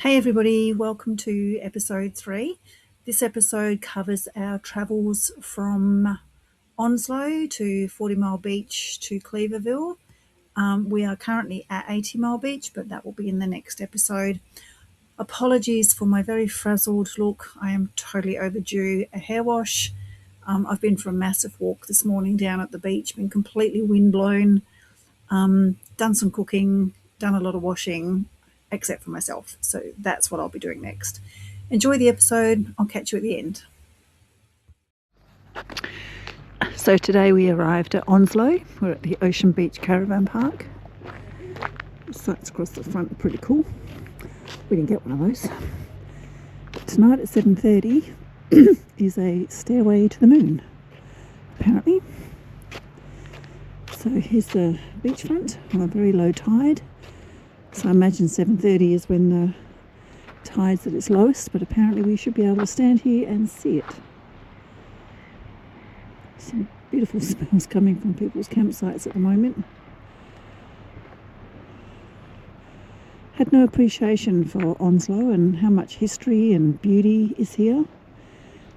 Hey everybody, welcome to episode 3. This episode covers our travels from Onslow to 40 Mile Beach to Cleaverville. We are currently at 80 Mile Beach, but that will be in the next episode. Apologies for my very frazzled look. I am totally overdue a hair wash. I've been for a massive walk this morning down at the beach, been completely windblown, done some cooking, done a lot of washing, except for myself. So that's what I'll be doing next. Enjoy the episode. I'll catch you at the end. So today we arrived at Onslow. We're at the Ocean Beach Caravan Park. The sights across the front are pretty cool. We didn't get one of those. But tonight at 7:30 is a stairway to the moon, apparently. So here's the beachfront on a very low tide. So I imagine 7:30 is when the tide's at its lowest, but apparently we should be able to stand here and see it. Some beautiful smells coming from people's campsites at the moment. Had no appreciation for Onslow and how much history and beauty is here,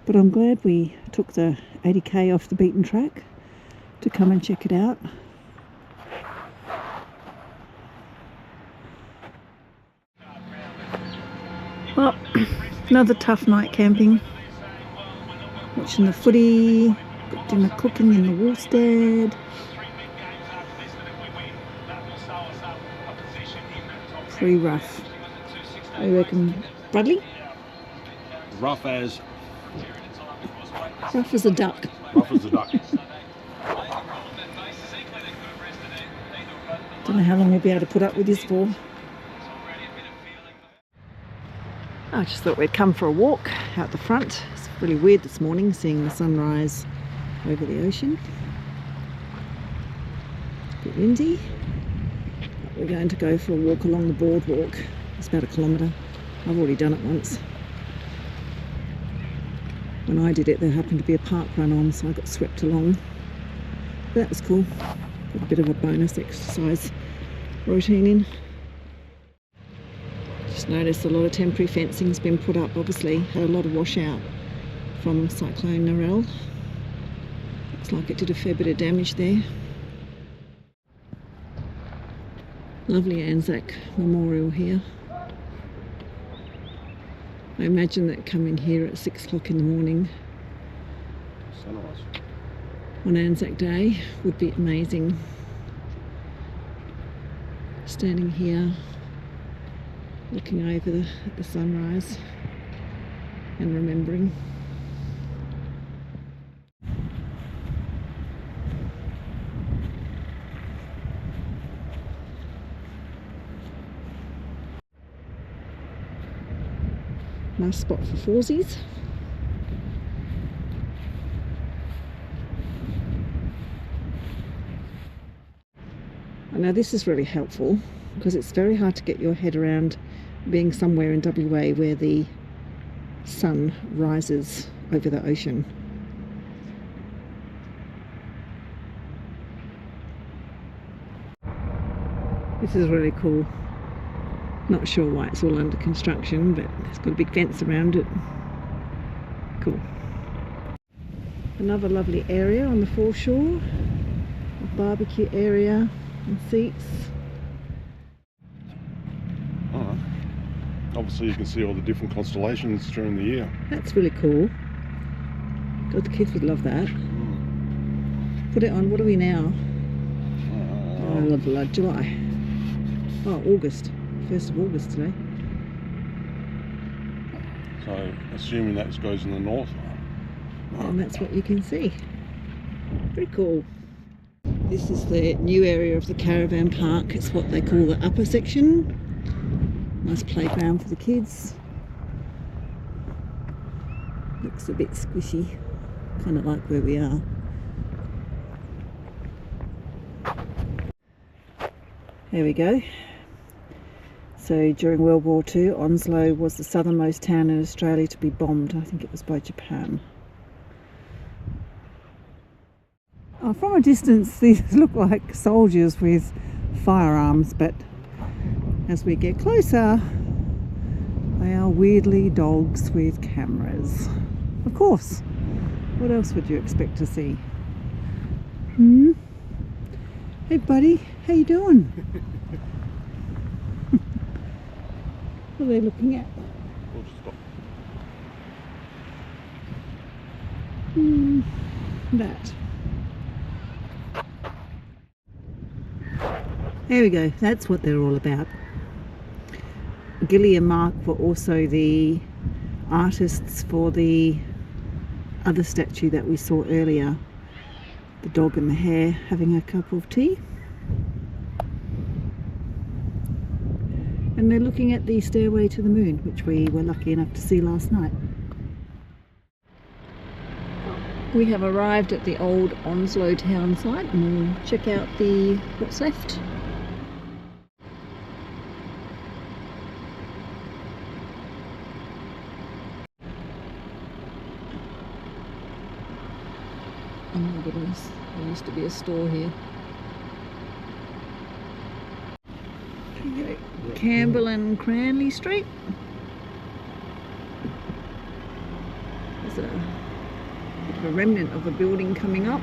but I'm glad we took the 80k off the beaten track to come and check it out. Well, another tough night camping. Watching the footy, got dinner cooking in the Woolstead. Pretty rough. What do you reckon, Bradley? Rough as a duck. Rough as a duck. Don't know how long we'll be able to put up with this for. I just thought we'd come for a walk out the front. It's really weird this morning seeing the sunrise over the ocean. It's a bit windy. But we're going to go for a walk along the boardwalk. It's about 1 kilometre. I've already done it once. When I did it, there happened to be a park run on, so I got swept along. But that was cool. Got a bit of a bonus exercise routine in. Just noticed a lot of temporary fencing's been put up, obviously. Had a lot of washout from Cyclone Narelle. Looks like it did a fair bit of damage there. Lovely Anzac Memorial here. I imagine that coming here at 6 o'clock in the morning sunrise on Anzac Day would be amazing. Standing here looking over at the sunrise and remembering. Nice spot for fawsies. Now this is really helpful because it's very hard to get your head around being somewhere in WA where the sun rises over the ocean. This is really cool. Not sure why it's all under construction, but it's got a big fence around it. Cool. Another lovely area on the foreshore. A barbecue area and seats. Obviously you can see all the different constellations during the year. That's really cool. God, the kids would love that. Put it on, what are we now? July. Oh, August. 1st of August today. So assuming that goes in the north. And that's what you can see. Pretty cool. This is the new area of the caravan park. It's what they call the upper section. Nice playground for the kids. Looks a bit squishy, kind of like where we are. There we go. So during World War II, Onslow was the southernmost town in Australia to be bombed. I think it was by Japan. From a distance, these look like soldiers with firearms, but as we get closer, are weirdly dogs with cameras. Of course. What else would you expect to see? Hmm? Hey buddy, how you doing? What are they looking at? We'll just stop. That. There we go, that's what they're all about. Gilly and Mark were also the artists for the other statue that we saw earlier. The dog and the hare having a cup of tea. And they're looking at the stairway to the moon, which we were lucky enough to see last night. We have arrived at the old Onslow town site and we'll check out what's left. Oh my goodness, there used to be a store here. Campbell and Cranley Street. There's a bit of a remnant of a building coming up.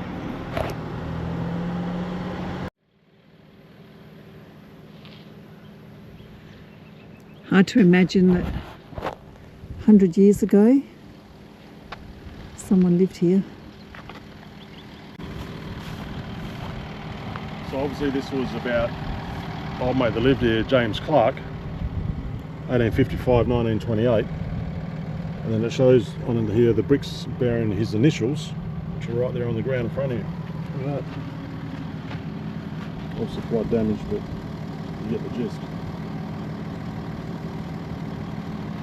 Hard to imagine that 100 years ago someone lived here. So obviously this was about old mate that lived here, James Clark, 1855, 1928. And then it shows on here the bricks bearing his initials, which are right there on the ground in front of you. Look at that. Also quite damaged, but you get the gist.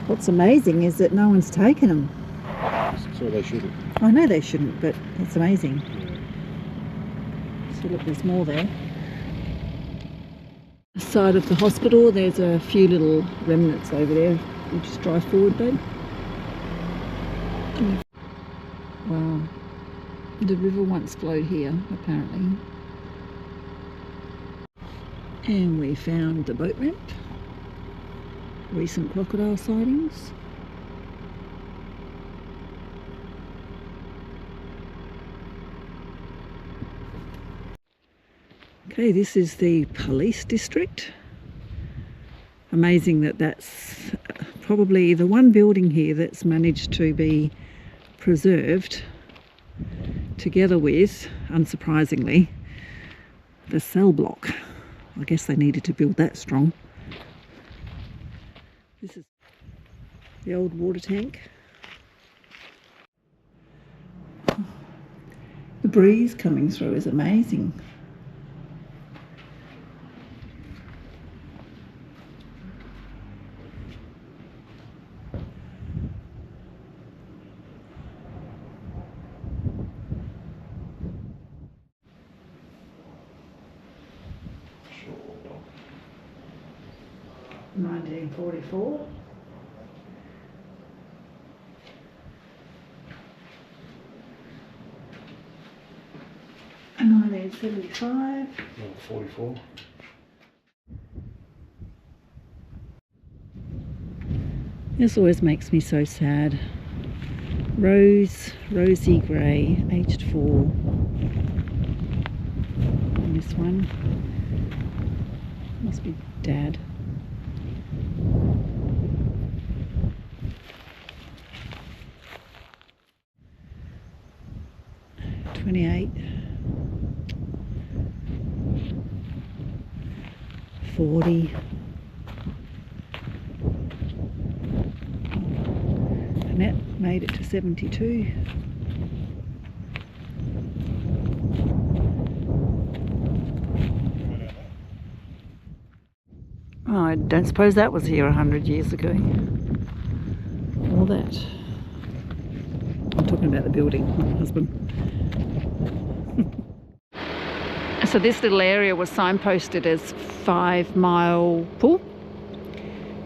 What's amazing is that no one's taken them. So they shouldn't. I know they shouldn't, but it's amazing. Yeah. So look, there's more there. Side of the hospital, there's a few little remnants over there. We'll just drive forward, babe. Wow. The river once flowed here, apparently. And we found the boat ramp. Recent crocodile sightings. Okay, this is the police district. Amazing that that's probably the one building here that's managed to be preserved, together with, unsurprisingly, the cell block. I guess they needed to build that strong. This is the old water tank. The breeze coming through is amazing. Sure. 1944. And 1975. 44. This always makes me so sad. Rosy Grey, aged 4. And this one must be Dad. $28, $40. And that made it to 72. Oh, I don't suppose that was here 100 years ago. All that. I'm talking about the building, not my husband. So this little area was signposted as 5 Mile Pool.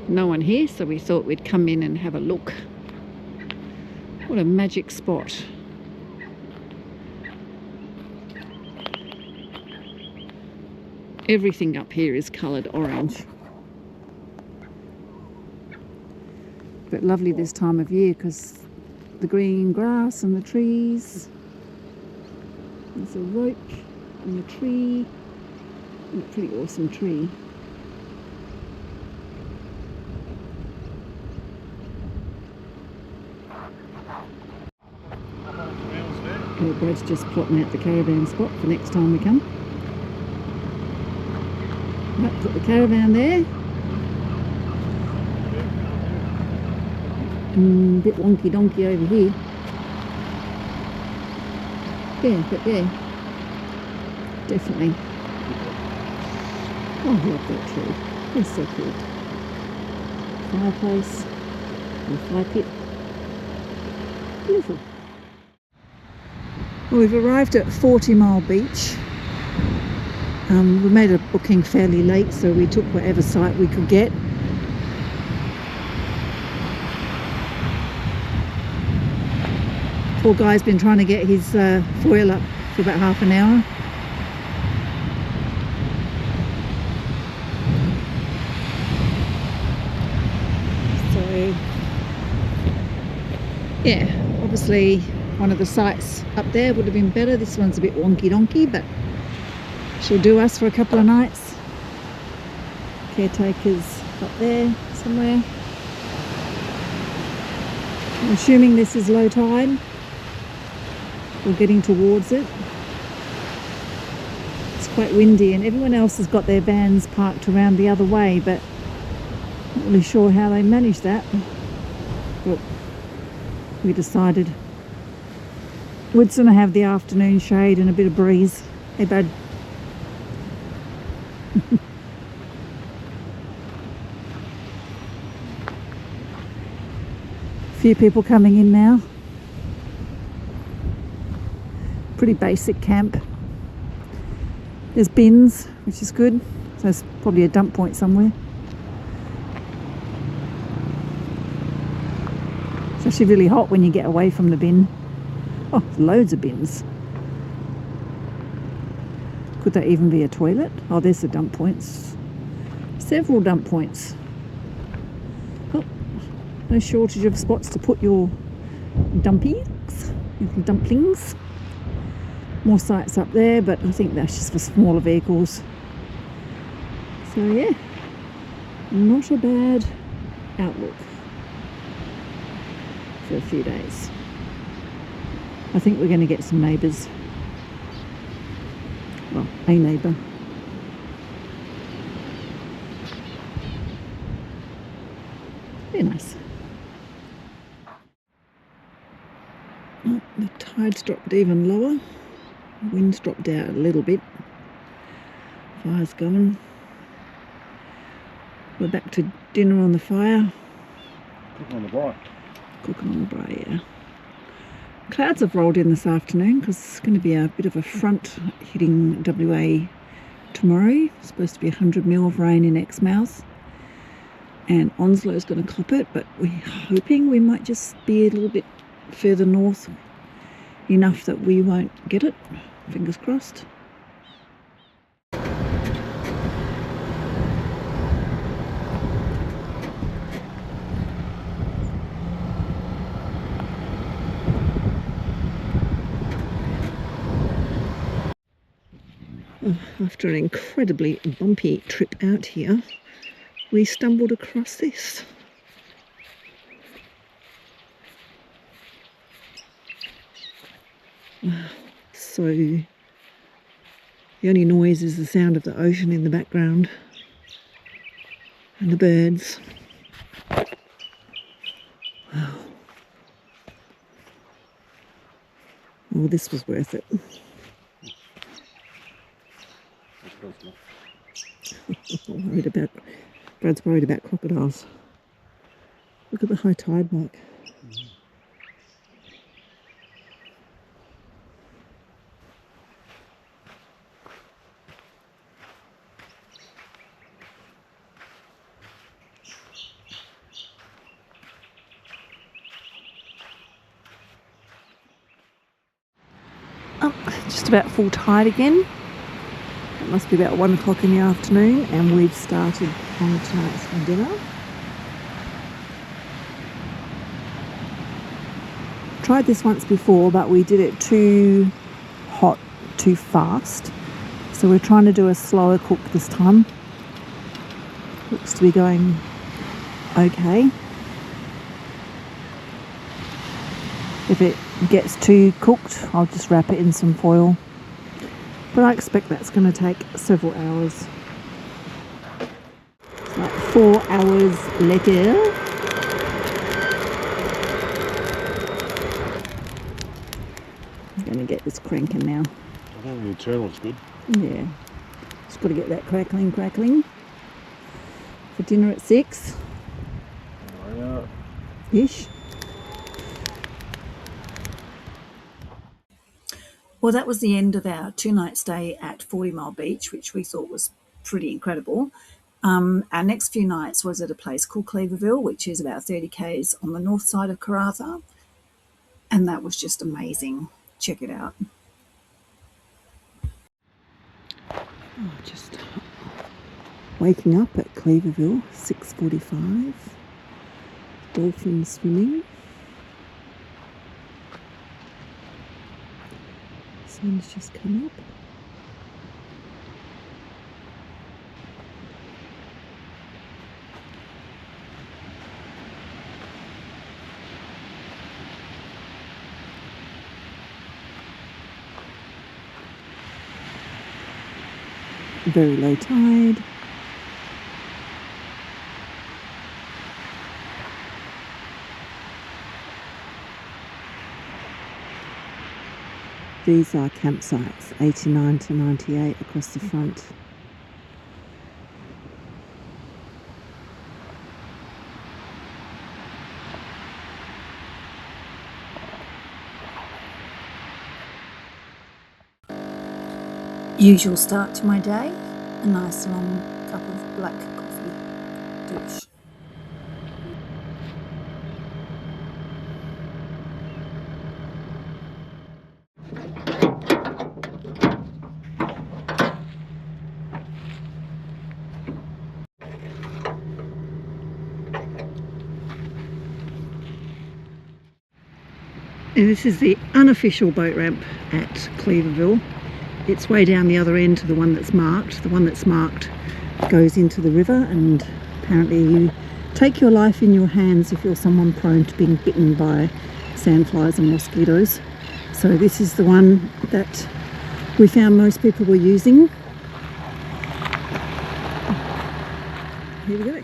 No one here, so we thought we'd come in and have a look. What a magic spot. Everything up here is coloured orange. But lovely this time of year because the green grass and the trees. There's a roach and a tree. And a pretty awesome tree. Well, Brad's just plotting out the caravan spot for next time we come. Right, put the caravan there. A bit wonky donkey over here. Yeah, but yeah, definitely. Oh, I love that tree. It's so cool. Fireplace and fire pit. Beautiful. Well, we've arrived at 40 Mile Beach. We made a booking fairly late, so we took whatever site we could get. Poor guy's been trying to get his foil up for about half an hour. So, yeah, obviously one of the sites up there would have been better. This one's a bit wonky donkey, but she'll do us for a couple of nights. Caretaker's up there somewhere. I'm assuming this is low tide. We're getting towards it. It's quite windy and everyone else has got their vans parked around the other way, but not really sure how they manage that. But we decided we'd sooner have the afternoon shade and a bit of breeze. Hey bud. Few people coming in now. Pretty basic camp. There's bins, which is good. So there's probably a dump point somewhere. It's actually really hot when you get away from the bin. Oh, loads of bins. Could that even be a toilet? Oh, there's the dump points. Several dump points. Oh, no shortage of spots to put your dumplings. More sites up there, but I think that's just for smaller vehicles. So yeah, not a bad outlook for a few days. I think we're going to get some neighbours. Well, a neighbour. Very nice. Oh, the tide's dropped even lower. Wind's dropped out a little bit. Fire's going. We're back to dinner on the fire. Cooking on the braai. Cooking on the braai, yeah. Clouds have rolled in this afternoon because it's going to be a bit of a front hitting WA tomorrow. It's supposed to be 100 mil of rain in Exmouth. And Onslow's going to cop it, but we're hoping we might just be a little bit further north enough that we won't get it. Fingers crossed. After an incredibly bumpy trip out here, we stumbled across this. Wow. So the only noise is the sound of the ocean in the background and the birds. Wow. Well, this was worth it. Brad's worried about crocodiles. Look at the high tide mark. Oh, just about full tide again. It must be about 1 o'clock in the afternoon and we've started on tonight's dinner. tried this once before, but we did it too hot, too fast. So we're trying to do a slower cook this time. Looks to be going okay. If it gets too cooked, I'll just wrap it in some foil. But I expect that's going to take several hours. It's like 4 hours later. I'm going to get this cranking now. I think the internal's good. Yeah. Just got to get that crackling. For dinner at 6. Ish. Well, that was the end of our 2-night stay at 40 Mile Beach, which we thought was pretty incredible. Our next few nights was at a place called Cleaverville, which is about 30 k's on the north side of Karratha, and that was just amazing. Check it out. Just waking up at Cleaverville, 6:45. Dolphin swimming. Sun's just come up. Very low tide. These are campsites, 89 to 98 across the front. Usual start to my day, a nice long cup of black coffee. Douche. And this is the unofficial boat ramp at Cleaverville. It's way down the other end to the one that's marked. The one that's marked goes into the river, and apparently you take your life in your hands if you're someone prone to being bitten by sandflies and mosquitoes. So this is the one that we found most people were using. Here we go.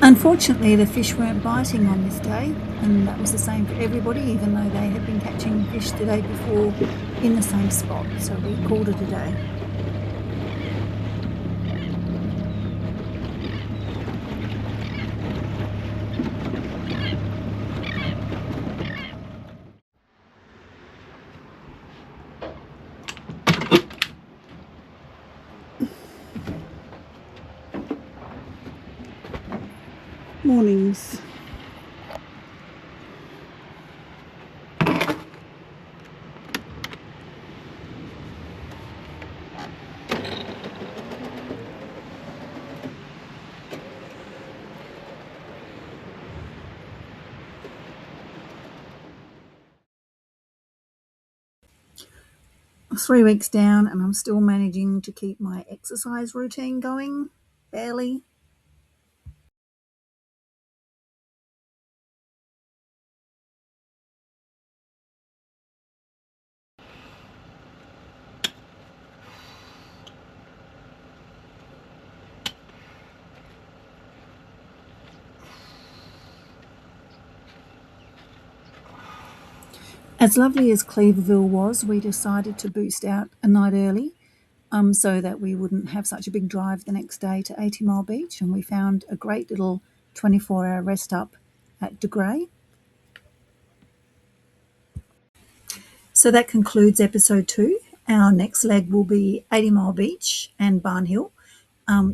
Unfortunately, the fish weren't biting on this day, and that was the same for everybody, even though they had been catching fish the day before in the same spot, so we called it a day. Mornings. I'm 3 weeks down and I'm still managing to keep my exercise routine going, barely. As lovely as Cleaverville was, we decided to boost out a night early so that we wouldn't have such a big drive the next day to 80 Mile Beach, and we found a great little 24-hour rest up at De Grey. So that concludes episode 2. Our next leg will be 80 Mile Beach and Barn Hill,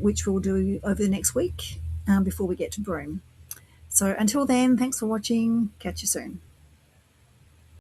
which we'll do over the next week before we get to Broome. So until then, thanks for watching. Catch you soon.